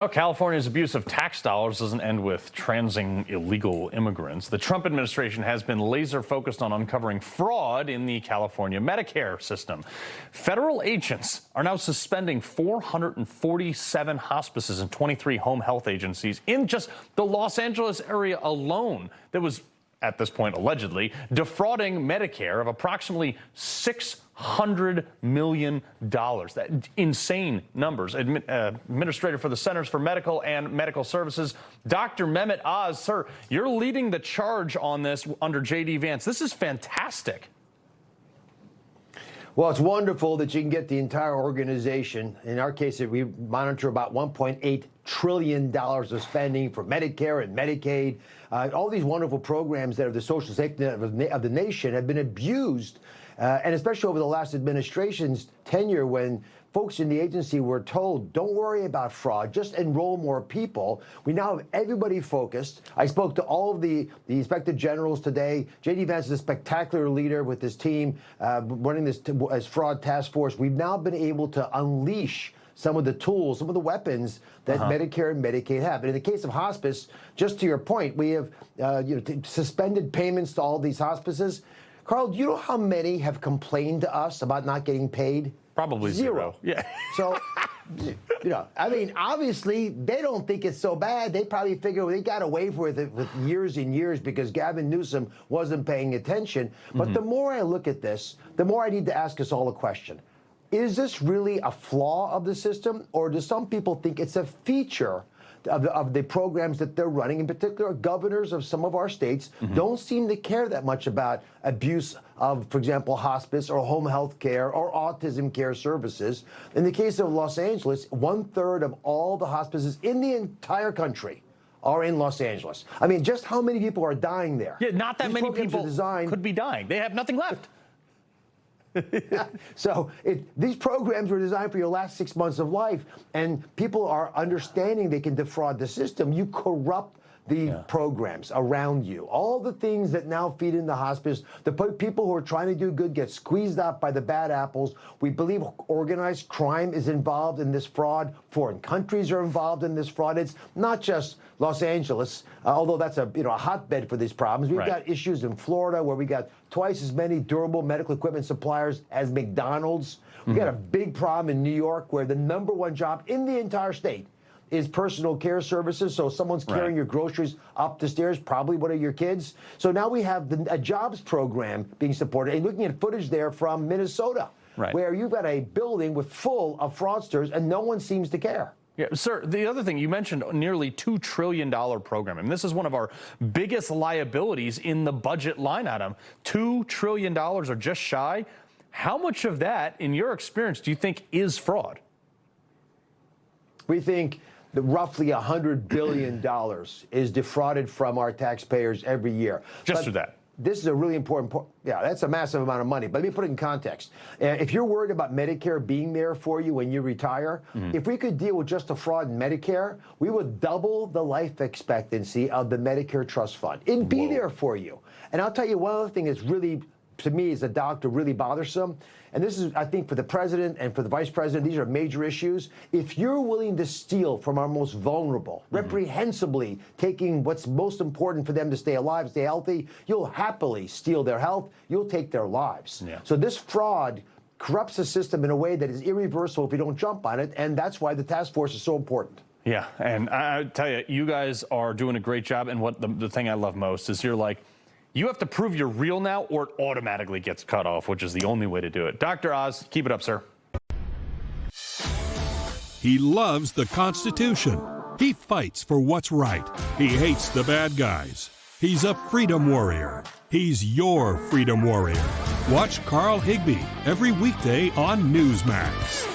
Well, California's abuse of tax dollars doesn't end with transing illegal immigrants. The Trump administration has been laser focused on uncovering fraud in the California Medicare system. Federal agents are now suspending 447 hospices and 23 home health agencies in just the Los Angeles area alone that was, at this point, allegedly defrauding Medicare of approximately $600 million. That insane numbers. Administrator for the Centers for Medical and Medical Services, Dr. Mehmet Oz. Sir, you're leading the charge on this under J.D. Vance. This is fantastic. Well, it's wonderful that you can get the entire organization. In our case, we monitor about $1.8 trillion of spending for Medicare and Medicaid. All these wonderful programs that are the social safety net of the nation have been abused, and especially over the last administration's tenure, when folks in the agency were told, don't worry about fraud, just enroll more people. We now have everybody focused. I spoke to all of the inspector generals today. J.D. Vance is a spectacular leader with his team running this as fraud task force. We've now been able to unleash some of the tools, some of the weapons that Medicare and Medicaid have. And in the case of hospice, just to your point, we have suspended payments to all these hospices. Carl, do you know how many have complained to us about not getting paid? Probably zero. Yeah. So, I mean, obviously, they don't think it's so bad. They probably figure they got away with it with years and years because Gavin Newsom wasn't paying attention. But the more I look at this, the more I need to ask us all a question. Is this really a flaw of the system, or do some people think it's a feature of the programs that they're running? In particular, governors of some of our states don't seem to care that much about abuse of, for example, hospice or home health care or autism care services. In the case of Los Angeles, 1/3 of all the hospices in the entire country are in Los Angeles. I mean, just how many people are dying there? Yeah, not that many people could be dying. They have nothing left. So these programs were designed for your last 6 months of life, and people are understanding they can defraud the system. You corrupt the programs around you. All the things that now feed into hospice, the people who are trying to do good get squeezed out by the bad apples. We believe organized crime is involved in this fraud. Foreign countries are involved in this fraud. It's not just Los Angeles, although that's a hotbed for these problems. We've got issues in Florida where we got twice as many durable medical equipment suppliers as McDonald's. We got a big problem in New York where the #1 job in the entire state is personal care services. So someone's carrying your groceries up the stairs, probably one of your kids. So now we have a jobs program being supported, and looking at footage there from Minnesota, where you've got a building full of fraudsters and no one seems to care. Yeah, sir, the other thing, you mentioned nearly $2 trillion program. I mean, this is one of our biggest liabilities in the budget line item. $2 trillion or just shy. How much of that, in your experience, do you think is fraud? We think that roughly $100 billion is defrauded from our taxpayers every year. Just through that. This is a really important point. Yeah, that's a massive amount of money. But let me put it in context. If you're worried about Medicare being there for you when you retire, if we could deal with just the fraud in Medicare, we would double the life expectancy of the Medicare Trust Fund. It'd be there for you. And I'll tell you one other thing that's really, to me as a doctor, really bothersome. And this is, I think, for the president and for the vice president, these are major issues. If you're willing to steal from our most vulnerable, reprehensibly taking what's most important for them to stay alive, stay healthy, you'll happily steal their health, you'll take their lives. So this fraud corrupts the system in a way that is irreversible if you don't jump on it, and that's why the task force is so important. Yeah, and I tell you, you guys are doing a great job, and what the thing I love most is you're like, you have to prove you're real now, or it automatically gets cut off, which is the only way to do it. Dr. Oz, keep it up, sir. He loves the Constitution. He fights for what's right. He hates the bad guys. He's a freedom warrior. He's your freedom warrior. Watch Carl Higbie every weekday on Newsmax.